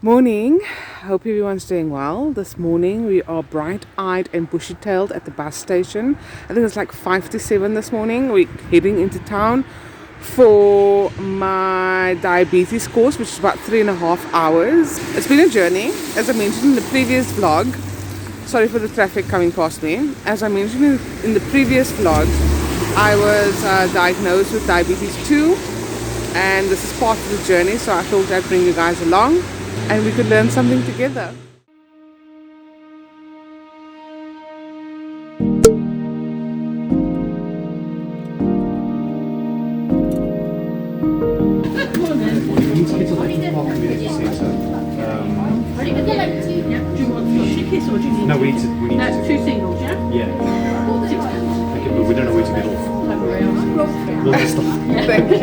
Morning. Hope everyone's doing well. This morning we are bright-eyed and bushy-tailed at the bus station. I think it's like 5 to 7 this morning. We're heading into town for my diabetes course, which is about 3.5 hours. It's been a journey, as I mentioned in the previous vlog. Sorry for the traffic coming past me. As I mentioned in the previous vlog, I was diagnosed with diabetes 2, and this is part of the journey, so I thought I'd bring you guys along and we could learn something together. We need to get to the parking meeting centre. Do you want your tickets or do you need No, we need to. two singles, yeah? Yeah. Okay, but we don't know where to get off. We'll just stop. Thank you.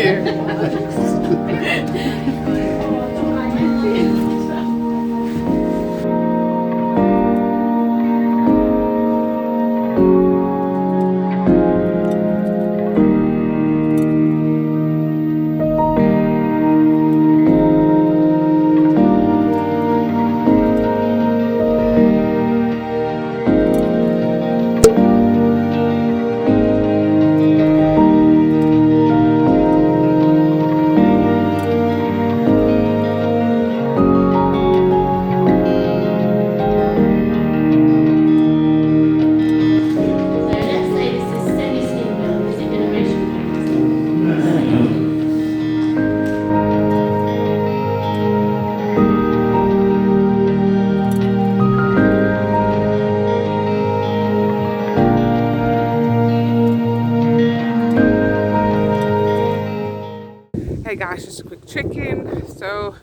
Hey guys, just a quick check-in. So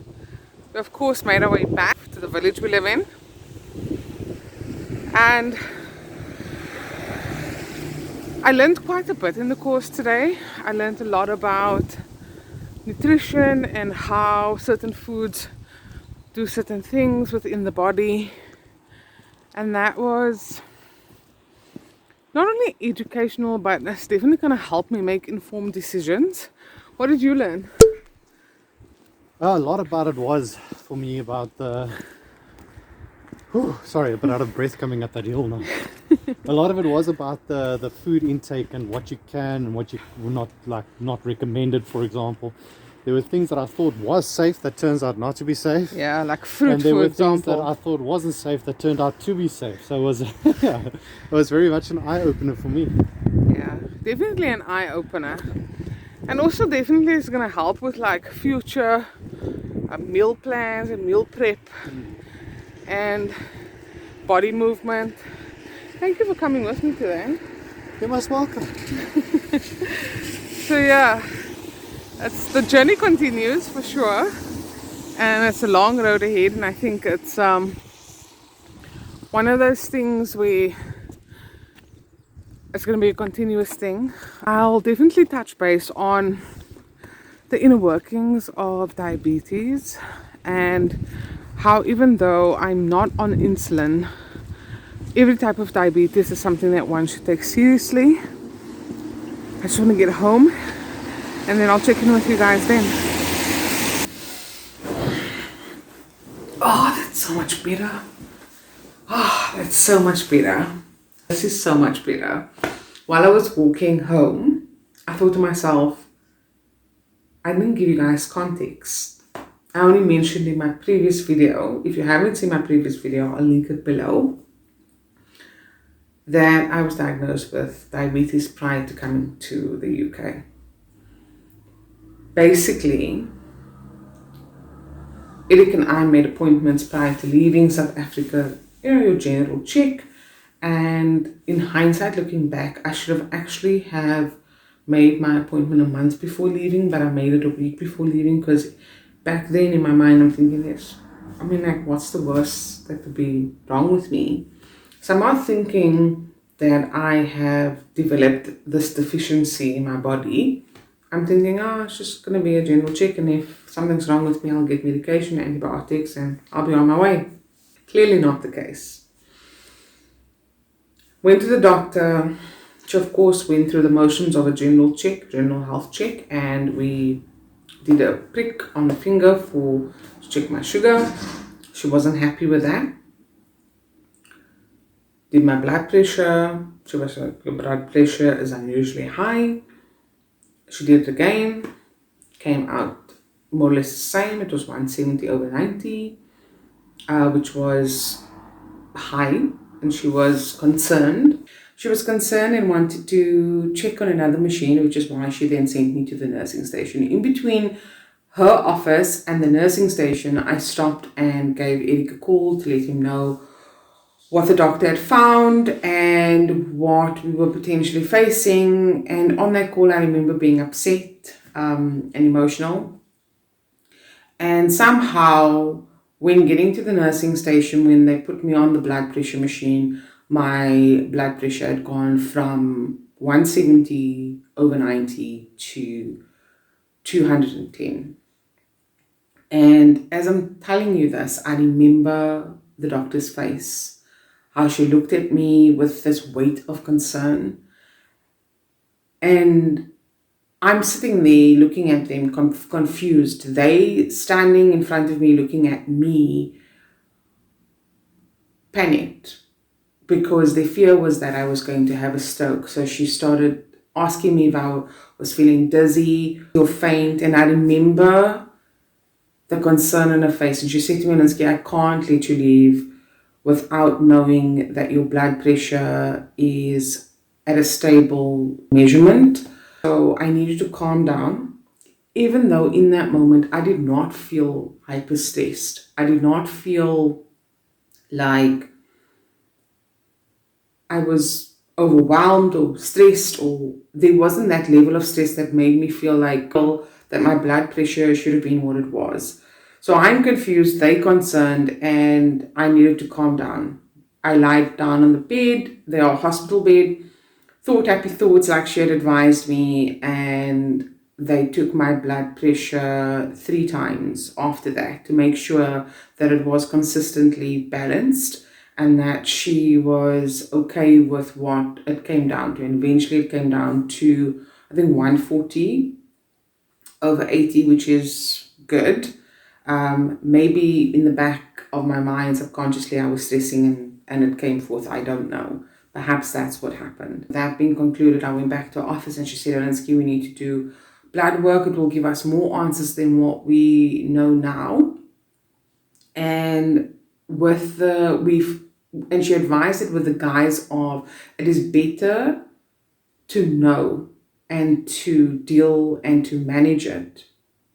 we of course made our way back to the village we live in, and I learned quite a bit in the course today. I learned a lot about nutrition and how certain foods do certain things within the body, and that was not only educational, but that's definitely going to help me make informed decisions. What did you learn? A lot about it was for me about the. Sorry, a bit out of breath coming up that hill now. A lot of it was about the food intake and what you can and what you will not recommended. For example, there were things that I thought was safe that turns out not to be safe. Yeah, like fruit, And there for were example. things that I thought wasn't safe that turned out to be safe. So it was, yeah, it was very much an eye opener for me. Yeah, definitely an eye opener, and also definitely it's gonna help with like future meal plans and meal prep and body movement. Thank you for coming with me today. You're most welcome. So yeah, the journey continues for sure, and it's a long road ahead, and I think it's one of those things where it's going to be a continuous thing. I'll definitely touch base on the inner workings of diabetes and how, even though I'm not on insulin, every type of diabetes is something that one should take seriously. I just want to get home and then I'll check in with you guys then. Oh, that's so much better. Oh, that's so much better. This is so much better. While I was walking home, I thought to myself, I didn't give you guys context. I only mentioned in my previous video, if you haven't seen my previous video, I'll link it below, that I was diagnosed with diabetes prior to coming to the UK. Basically, Eric and I made appointments prior to leaving South Africa, your general check. And in hindsight, looking back, I should have actually have made my appointment a month before leaving, but I made it a week before leaving, because back then in my mind I'm thinking, yes, I mean, like, what's the worst that could be wrong with me? So I'm not thinking that I have developed this deficiency in my body. I'm thinking, it's just going to be a general check, and if something's wrong with me, I'll get medication, antibiotics, and I'll be on my way. Clearly not the case. Went to the doctor. She of course went through the motions of a general check, general health check, and we did a prick on the finger check my sugar. She wasn't happy with that. Did my blood pressure. She was like, your blood pressure is unusually high. She did it again. Came out more or less the same. It was 170 over 90, which was high, and she was concerned. She was concerned and wanted to check on another machine, which is why she then sent me to the nursing station. In between her office and the nursing station, I stopped and gave Eric a call to let him know what the doctor had found and what we were potentially facing. And on that call, I remember being upset and emotional. And somehow, when getting to the nursing station, when they put me on the blood pressure machine, my blood pressure had gone from 170 over 90 to 210. And as I'm telling you this, I remember the doctor's face, how she looked at me with this weight of concern. And I'm sitting there looking at them confused. They standing in front of me looking at me, panicked, because their fear was that I was going to have a stroke. So she started asking me if I was feeling dizzy or faint. And I remember the concern on her face. And she said to me, Nancy, I can't let you leave without knowing that your blood pressure is at a stable measurement. So I needed to calm down, even though in that moment I did not feel hyper stressed. I did not feel like I was overwhelmed or stressed, or there wasn't that level of stress that made me feel like that my blood pressure should have been what it was. So I'm confused, they concerned, and I needed to calm down. I lied down on the bed, their hospital bed, thought happy thoughts like she had advised me, and they took my blood pressure 3 times after that to make sure that it was consistently balanced and that she was okay with what it came down to. And eventually it came down to, I think, 140 over 80, which is good. Maybe in the back of my mind, subconsciously, I was stressing and it came forth. I don't know. Perhaps that's what happened. That being concluded, I went back to her office and she said, Alinsky, we need to do blood work. It will give us more answers than what we know now. And and she advised it with the guise of, it is better to know and to deal and to manage it,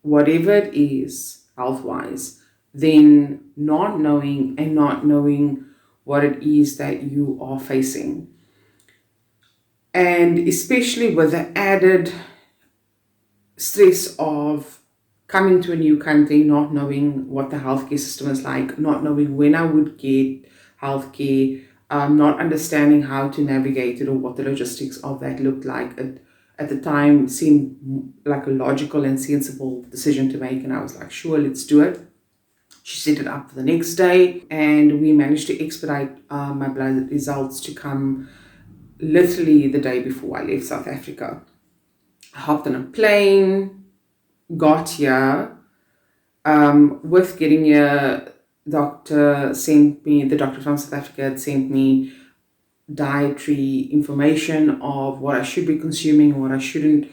whatever it is, health-wise, than not knowing and not knowing what it is that you are facing. And especially with the added stress of coming to a new country, not knowing what the healthcare system is like, not knowing when I would get healthcare, not understanding how to navigate it or what the logistics of that looked like. It, at the time, seemed like a logical and sensible decision to make, and I was like, sure, let's do it. She set it up for the next day, and we managed to expedite my blood results to come literally the day before I left South Africa. I hopped on a plane, got here. With getting here, the doctor from South Africa had sent me dietary information of what I should be consuming, what I shouldn't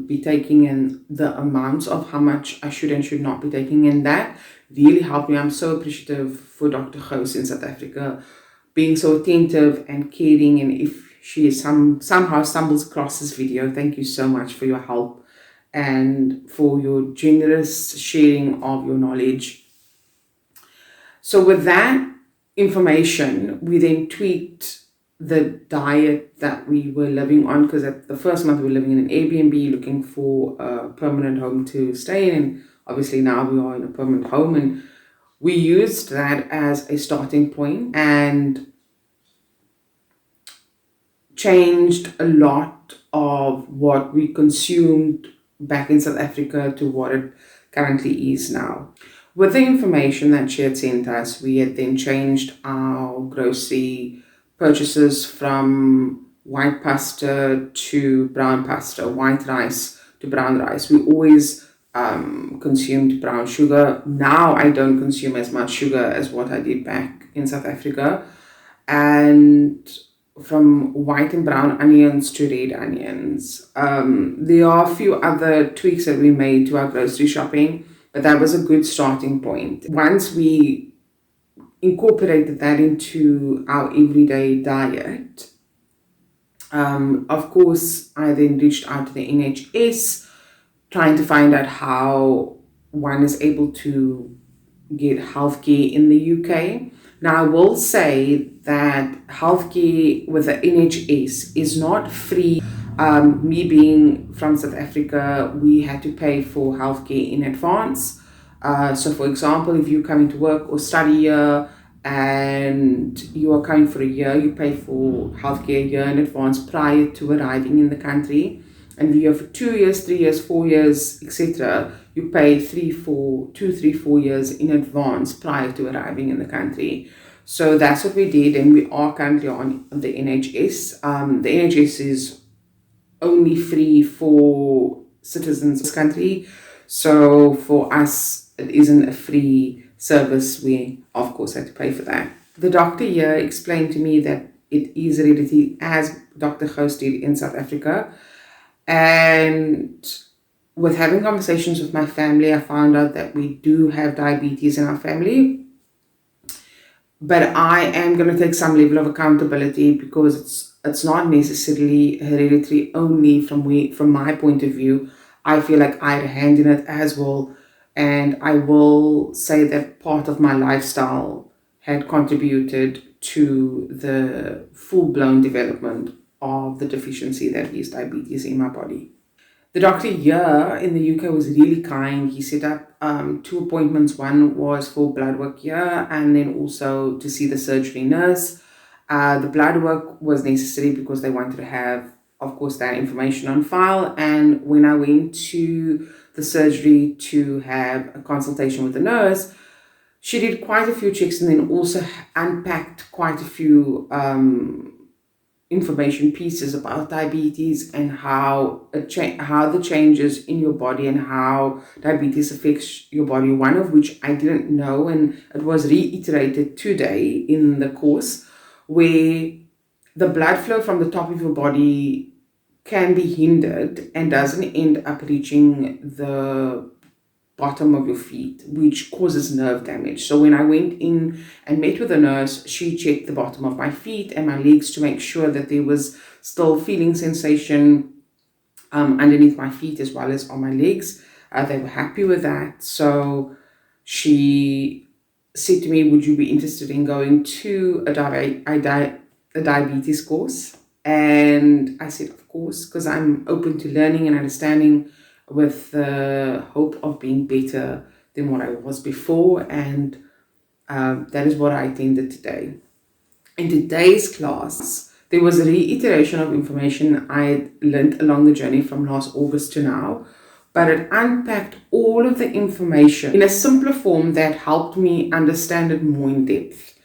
be taking, and the amounts of how much I should and should not be taking. And that really helped me. I'm so appreciative for Dr. Gous in South Africa being so attentive and caring. And if she somehow stumbles across this video, thank you so much for your help and for your generous sharing of your knowledge. So with that information, we then tweaked the diet that we were living on, because at the first month we were living in an Airbnb looking for a permanent home to stay in, and obviously now we are in a permanent home, and we used that as a starting point and changed a lot of what we consumed back in South Africa to what it currently is now. With the information that she had sent us, we had then changed our grocery purchases from white pasta to brown pasta, white rice to brown rice. We always consumed brown sugar. Now I don't consume as much sugar as what I did back in South Africa. And from white and brown onions to red onions. There are a few other tweaks that we made to our grocery shopping, but that was a good starting point. Once we incorporated that into our everyday diet, of course, I then reached out to the NHS, trying to find out how one is able to get healthcare in the UK. Now, I will say that healthcare with the NHS is not free. Me being from South Africa, we had to pay for healthcare in advance. So, for example, if you come into work or study here and you are coming for a year, you pay for healthcare a year in advance prior to arriving in the country. And if you're for 2 years, 3 years, 4 years, etc., you pay 4 years in advance prior to arriving in the country. So that's what we did, and we are currently on the NHS. The NHS is only free for citizens of this country. So for us, it isn't a free service. We, of course, had to pay for that. The doctor here explained to me that it is hereditary, as Dr. Gous did in South Africa. And with having conversations with my family, I found out that we do have diabetes in our family. But I am going to take some level of accountability, because it's not necessarily hereditary only from my point of view. I feel like I had a hand in it as well. And I will say that part of my lifestyle had contributed to the full-blown development of the deficiency that is diabetes in my body. The doctor here in the UK was really kind. He set up 2 appointments. One was for blood work here, and then also to see the surgery nurse. The blood work was necessary because they wanted to have, of course, that information on file. And when I went to the surgery to have a consultation with the nurse, she did quite a few checks and then also unpacked quite a few information pieces about diabetes and how the changes in your body and how diabetes affects your body. One of which I didn't know, and it was reiterated today in the course, where the blood flow from the top of your body can be hindered and doesn't end up reaching the bottom of your feet, which causes nerve damage. So when I went in and met with a nurse, she checked the bottom of my feet and my legs to make sure that there was still feeling sensation underneath my feet as well as on my legs. They were happy with that. So she said to me, would you be interested in going to a diabetes course? And I said, of course, because I'm open to learning and understanding, with the hope of being better than what I was before. And that is what I attended today. In today's class, there was a reiteration of information I had learned along the journey from last August to now, but it unpacked all of the information in a simpler form that helped me understand it more in depth.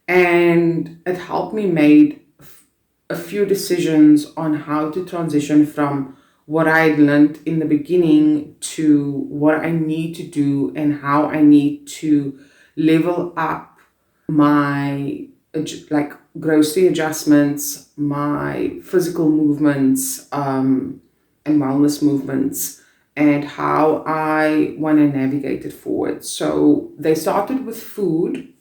And it helped me make a few decisions on how to transition from what I had learned in the beginning to what I need to do and how I need to level up my grocery adjustments, my physical movements, and wellness movements, and how I want to navigate it forward. So they started with food,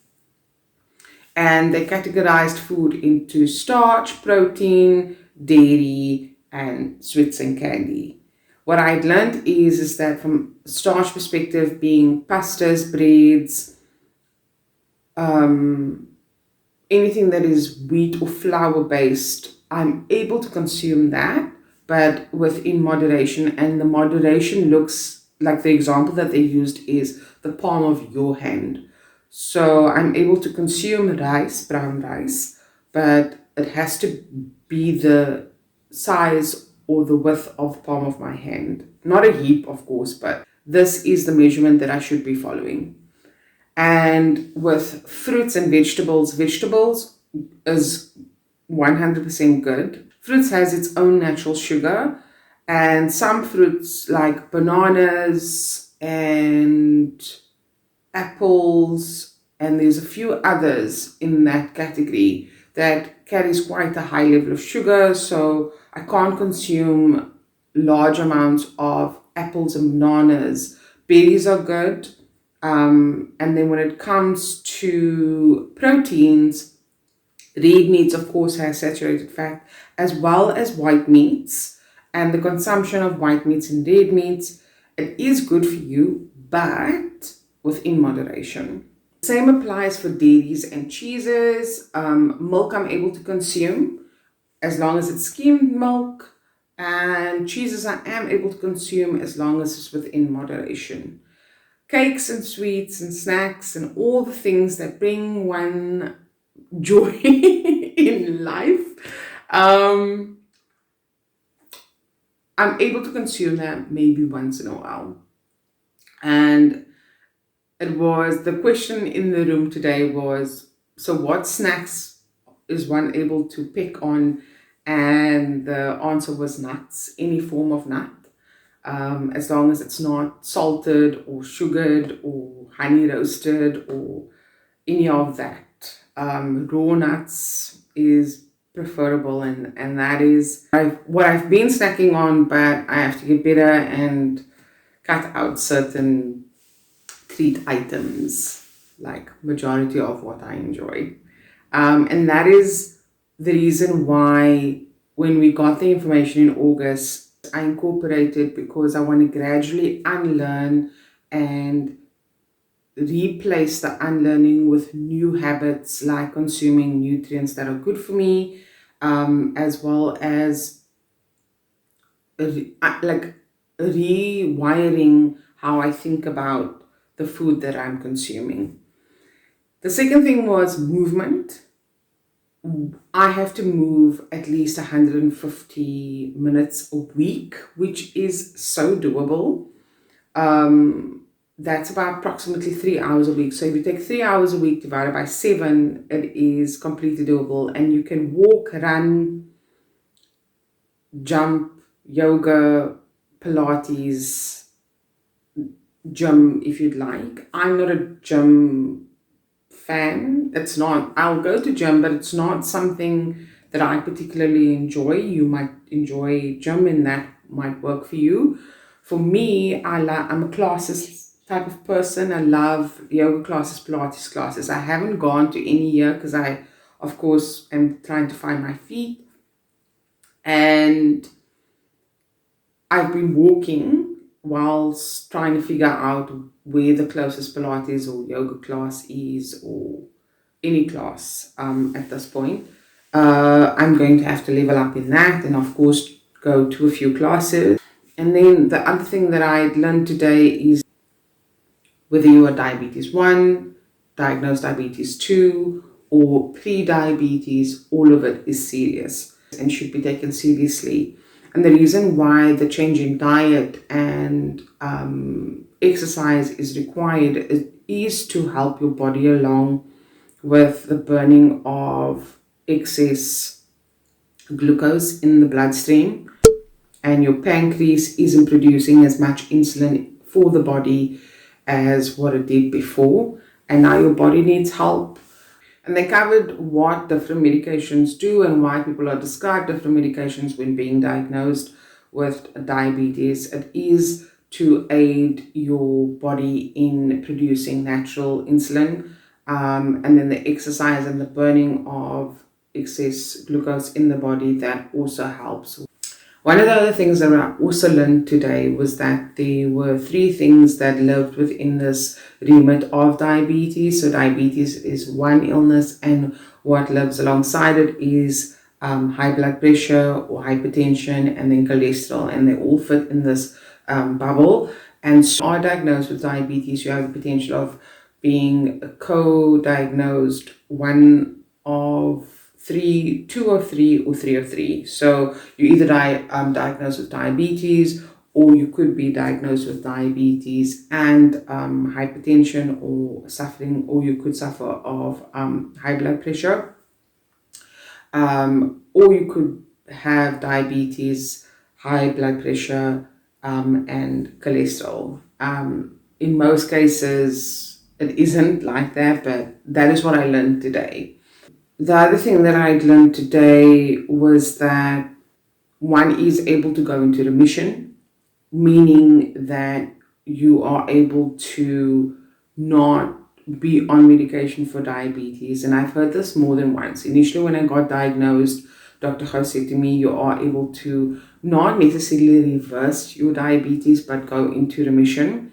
and they categorized food into starch, protein, dairy, and sweets and candy. What I'd learned is that from starch perspective, being pastas, breads, anything that is wheat or flour based, I'm able to consume that, but within moderation. And the moderation looks like, the example that they used is the palm of your hand. So I'm able to consume rice, brown rice, but it has to be the size or the width of the palm of my hand. Not a heap, of course, but this is the measurement that I should be following. And with fruits and vegetables is 100% good. Fruits has its own natural sugar, And some fruits like bananas and apples, and there's a few others in that category that carries quite a high level of sugar, so I can't consume large amounts of apples and bananas. Berries are good. And then when it comes to proteins, red meats, of course, has saturated fat, as well as white meats. And the consumption of white meats and red meats, it is good for you, but within moderation. Same applies for dairies and cheeses. Milk I'm able to consume as long as it's skimmed milk, and cheeses I am able to consume as long as it's within moderation. Cakes and sweets and snacks and all the things that bring one joy in life, um, I'm able to consume them maybe once in a while. And it was the question in the room today was, so what snacks is one able to pick on? And the answer was nuts, any form of nut, as long as it's not salted or sugared or honey roasted or any of that. Raw nuts is preferable, and that is what I've been snacking on, but I have to get better and cut out certain treat items, like majority of what I enjoy. And that is the reason why when we got the information in August, I incorporated, because I want to gradually unlearn and replace the unlearning with new habits, like consuming nutrients that are good for me, as well as like rewiring how I think about the food that I'm consuming. The second thing was movement. I have to move at least 150 minutes a week, which is so doable. That's about approximately 3 hours a week. So if you take 3 hours a week divided by 7, it is completely doable. And you can walk, run, jump, yoga, Pilates, gym if you'd like. I'm not a gym fan. It's not, I'll go to gym, but it's not something that I particularly enjoy. You might enjoy gym and that might work for you. For me, I'm a classes type of person. I love yoga classes, Pilates classes. I haven't gone to any yet because I, of course, am trying to find my feet. And I've been walking whilst trying to figure out where the closest Pilates or yoga class is, or any class at this point. I'm going to have to level up in that, and of course go to a few classes. And then the other thing that I learned today is whether you are diabetes 1, diagnosed diabetes 2, or pre-diabetes, all of it is serious and should be taken seriously. And the reason why the change in diet and exercise is required is to help your body along with the burning of excess glucose in the bloodstream, and your pancreas isn't producing as much insulin for the body as what it did before, and now your body needs help. And they covered what different medications do and why people are prescribed different medications when being diagnosed with diabetes. It is to aid your body in producing natural insulin, and then the exercise and the burning of excess glucose in the body, that also helps. One of the other things that I also learned today was that there were 3 things that lived within this remit of diabetes. So diabetes is one illness, and what lives alongside it is high blood pressure or hypertension, and then cholesterol, and they all fit in this bubble. And so are diagnosed with diabetes, you have the potential of being co-diagnosed one of 3, 2 of 3, or 3 of 3. So you either diagnosed with diabetes, or you could be diagnosed with diabetes and hypertension, or suffering, or you could suffer of high blood pressure, or you could have diabetes, high blood pressure, and cholesterol. In most cases, it isn't like that, but that is what I learned today. The other thing that I learned today was that one is able to go into remission, meaning that you are able to not be on medication for diabetes. And I've heard this more than once. Initially, when I got diagnosed, Dr. Ho said to me, you are able to not necessarily reverse your diabetes, but go into remission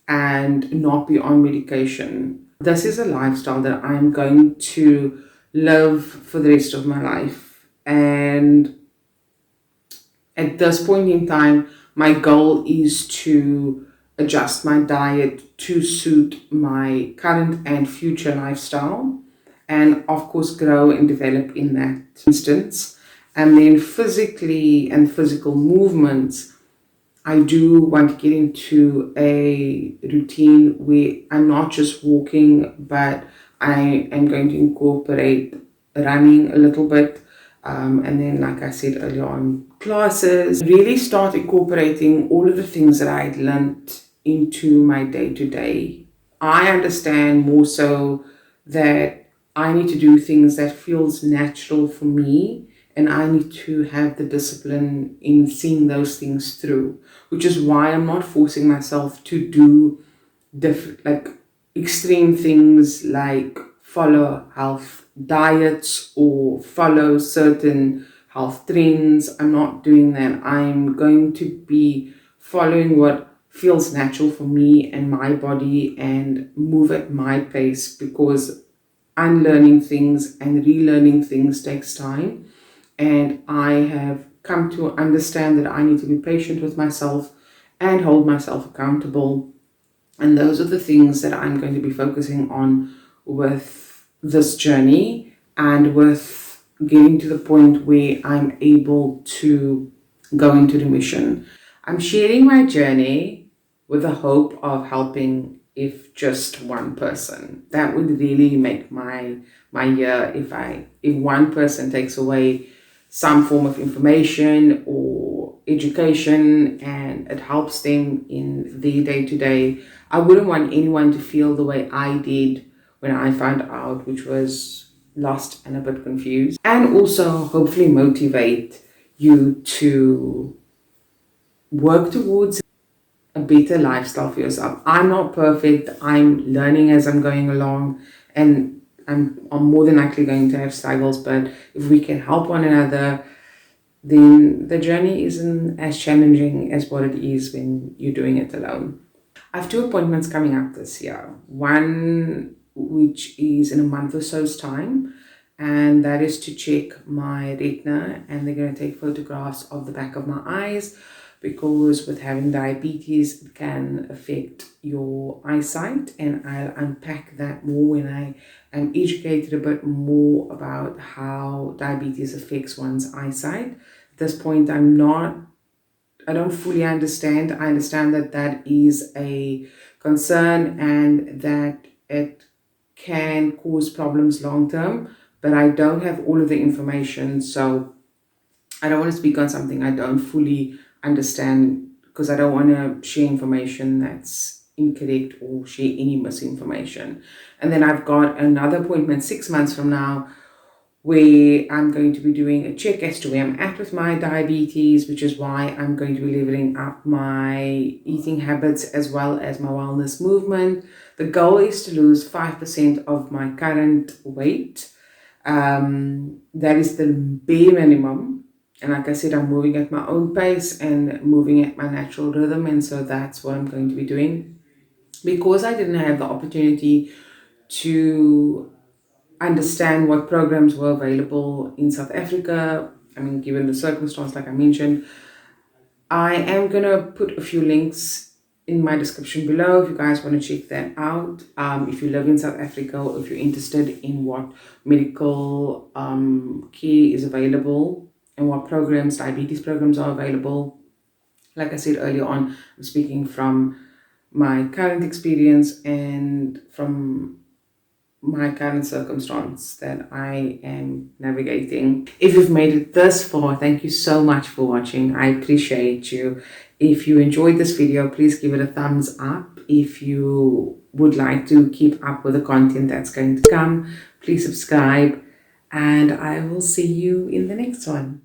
and not be on medication. This is a lifestyle that I'm going to live for the rest of my life. And at this point in time, my goal is to adjust my diet to suit my current and future lifestyle, and of course, grow and develop in that instance. And then physically and physical movements, I do want to get into a routine where I'm not just walking, but I am going to incorporate running a little bit. And then, like I said earlier on, classes, really start incorporating all of the things that I had learned into my day to day. I understand more so that I need to do things that feels natural for me, and I need to have the discipline in seeing those things through, which is why I'm not forcing myself to do like extreme things like follow health diets or follow certain health trends. I'm not doing that. I'm going to be following what feels natural for me and my body and move at my pace, because unlearning things and relearning things takes time. And I have come to understand that I need to be patient with myself and hold myself accountable. And those are the things that I'm going to be focusing on with this journey, and with getting to the point where I'm able to go into remission. I'm sharing my journey with the hope of helping, if just one person. That would really make my year if one person takes away some form of information or education and it helps them in their day to day. I wouldn't want anyone to feel the way I did when I found out, which was lost and a bit confused. And also hopefully motivate you to work towards a better lifestyle for yourself. I'm not perfect. I'm learning as I'm going along, and I'm more than likely going to have struggles, but if we can help one another, then the journey isn't as challenging as what it is when you're doing it alone. I have 2 appointments coming up this year. One which is in a month or so's time, and that is to check my retina, and they're going to take photographs of the back of my eyes, because with having diabetes it can affect your eyesight, and I'll unpack that more when I am educated a bit more about how diabetes affects one's eyesight. At this point, I don't fully understand. I understand that that is a concern and that it can cause problems long term, but I don't have all of the information, so I don't want to speak on something I don't fully understand, because I don't want to share information that's incorrect or share any misinformation. And then I've got another appointment 6 months from now where I'm going to be doing a check as to where I'm at with my diabetes, which is why I'm going to be leveling up my eating habits as well as my wellness movement. The goal is to lose 5% of my current weight. That is the bare minimum. And like I said, I'm moving at my own pace and moving at my natural rhythm. And so that's what I'm going to be doing. Because I didn't have the opportunity to understand what programs were available in South Africa, I mean, given the circumstance, like I mentioned, I am going to put a few links in my description below if you guys want to check that out. If you live in South Africa, or if you're interested in what medical care is available and what programs, diabetes programs are available. Like I said earlier on, I'm speaking from my current experience and from my current circumstance that I am navigating. If you've made it this far, thank you so much for watching. I appreciate you. If you enjoyed this video, please give it a thumbs up. If you would like to keep up with the content that's going to come, please subscribe, and I will see you in the next one.